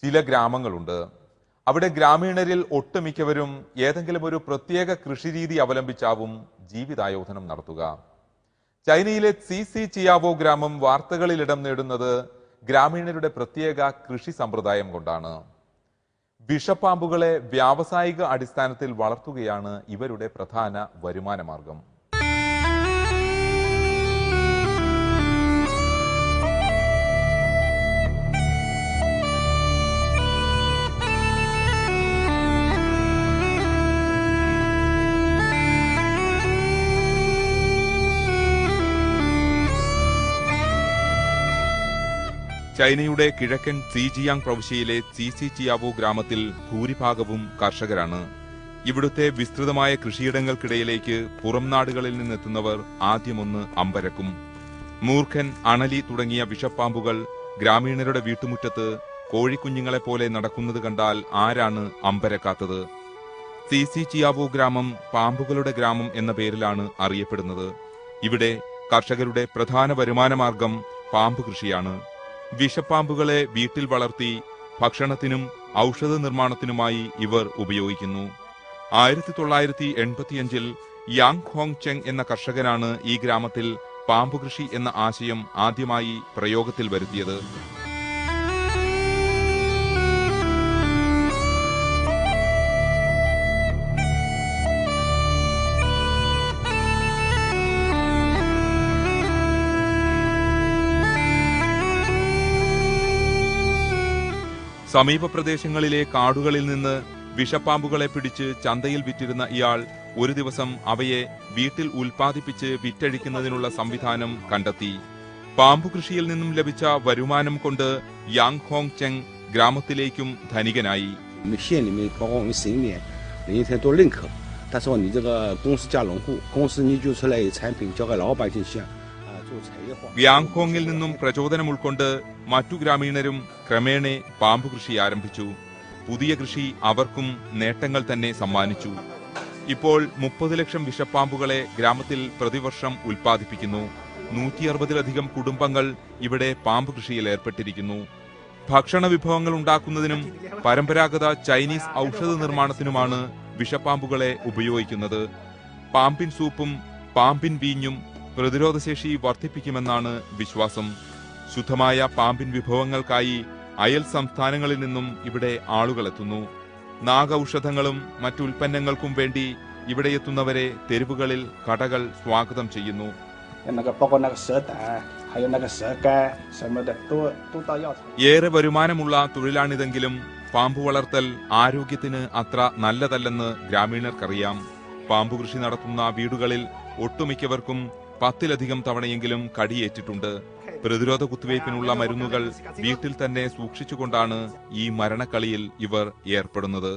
ചില ഗ്രാമങ്ങളുണ്ട്. അവിടെ ഗ്രാമീണരിൽ ഒട്ടുമിക്കവരും ഏതെങ്കിലും ഒരു പ്രത്യേക കൃഷിരീതി അവലംബിച്ചാവും ജീവിതായോധനം നടത്തുക. ചൈനയിലെ സി ചിയാവോ ഗ്രാമം വാർത്തകളിൽ ഇടം നേടുന്നത് ഗ്രാമീണരുടെ പ്രത്യേക കൃഷി സമ്പ്രദായം കൊണ്ടാണ്. വിഷപ്പാമ്പുകളെ വ്യാവസായിക അടിസ്ഥാനത്തിൽ വളർത്തുകയാണ് ഇവരുടെ പ്രധാന വരുമാന മാർഗം. ചൈനയുടെ കിഴക്കൻ സീജിയാങ് പ്രവിശ്യയിലെ സി ചിയാവോ ഗ്രാമത്തിൽ ഭൂരിഭാഗവും കർഷകരാണ്. ഇവിടുത്തെ വിസ്തൃതമായ കൃഷിയിടങ്ങൾക്കിടയിലേക്ക് പുറം നാടുകളിൽ നിന്നെത്തുന്നവർ ആദ്യമൊന്ന് അമ്പരക്കും. മൂർഖൻ, അണലി തുടങ്ങിയ വിഷപ്പാമ്പുകൾ ഗ്രാമീണരുടെ വീട്ടുമുറ്റത്ത് കോഴിക്കുഞ്ഞുങ്ങളെപ്പോലെ നടക്കുന്നത് കണ്ടാൽ ആരാണ് അമ്പരക്കാത്തത്? സി ചിയാവോ ഗ്രാമം പാമ്പുകളുടെ ഗ്രാമം എന്ന പേരിലാണ് അറിയപ്പെടുന്നത്. ഇവിടെ കർഷകരുടെ പ്രധാന വരുമാനമാർഗം പാമ്പ് കൃഷിയാണ്. വിഷപ്പാമ്പുകളെ വീട്ടിൽ വളർത്തി ഭക്ഷണത്തിനും ഔഷധ നിർമ്മാണത്തിനുമായി ഇവർ ഉപയോഗിക്കുന്നു. 1985-ൽ യാങ് ഹോങ് ചെങ് എന്ന കർഷകനാണ് ഈ ഗ്രാമത്തിൽ പാമ്പുകൃഷി എന്ന ആശയം ആദ്യമായി പ്രയോഗത്തിൽ വരുത്തിയത്. സമീപ പ്രദേശങ്ങളിലെ കാടുകളിൽ നിന്ന് വിഷപ്പാമ്പുകളെ പിടിച്ച് ചന്തയിൽ വിറ്റിരുന്ന ഇയാൾ ഒരു ദിവസം അവയെ വീട്ടിൽ ഉൽപ്പാദിപ്പിച്ച് വിറ്റഴിക്കുന്നതിനുള്ള സംവിധാനം കണ്ടെത്തി. പാമ്പുകൃഷിയിൽ നിന്നും ലഭിച്ച വരുമാനം കൊണ്ട് യാങ് ഹോങ് ചെങ് ഗ്രാമത്തിലേക്കും ധനികനായി. യാങ് ഹോങ്ങിൽ നിന്നും പ്രചോദനം ഉൾക്കൊണ്ട് മറ്റു ഗ്രാമീണരും ക്രമേണ പാമ്പുകൃഷി ആരംഭിച്ചു. പുതിയ കൃഷി അവർക്കും നേട്ടങ്ങൾ തന്നെ സമ്മാനിച്ചു. ഇപ്പോൾ 30 ലക്ഷം വിഷപ്പാമ്പുകളെ ഗ്രാമത്തിൽ പ്രതിവർഷം ഉൽപ്പാദിപ്പിക്കുന്നു. 160-ലധികം കുടുംബങ്ങൾ ഇവിടെ പാമ്പ് കൃഷിയിൽ ഏർപ്പെട്ടിരിക്കുന്നു. ഭക്ഷണ വിഭവങ്ങൾ ഉണ്ടാക്കുന്നതിനും പരമ്പരാഗത ചൈനീസ് ഔഷധ നിർമ്മാണത്തിനുമാണ് വിഷപ്പാമ്പുകളെ ഉപയോഗിക്കുന്നത്. പാമ്പിൻ സൂപ്പും പാമ്പിൻ വീഞ്ഞും പ്രതിരോധശേഷി വർദ്ധിപ്പിക്കുമെന്നാണ് വിശ്വാസം. ശുദ്ധമായ പാമ്പിൻ വിഭവങ്ങൾക്കായി അയൽ സംസ്ഥാനങ്ങളിൽ നിന്നും ഇവിടെ ആളുകളെത്തുന്നു. നാഗൌഷധങ്ങളും മറ്റുൽപ്പന്നങ്ങൾക്കും വേണ്ടി ഇവിടെ എത്തുന്നവരെ തെരുവുകളിൽ കടകൾ സ്വാഗതം ചെയ്യുന്നു. ഏറെ വരുമാനമുള്ള തൊഴിലാണിതെങ്കിലും പാമ്പു വളർത്തൽ ആരോഗ്യത്തിന് അത്ര നല്ലതല്ലെന്ന് ഗ്രാമീണർക്കറിയാം. പാമ്പുകൃഷി നടത്തുന്ന വീടുകളിൽ ഒട്ടുമിക്കവർക്കും 10-ലധികം തവണയെങ്കിലും കടിയേറ്റിട്ടുണ്ട്. പ്രതിരോധ കുത്തിവയ്പ്പിനുള്ള മരുന്നുകൾ വീട്ടിൽ തന്നെ സൂക്ഷിച്ചുകൊണ്ടാണ് ഈ മരണക്കളിയിൽ ഇവർ ഏർപ്പെടുന്നത്.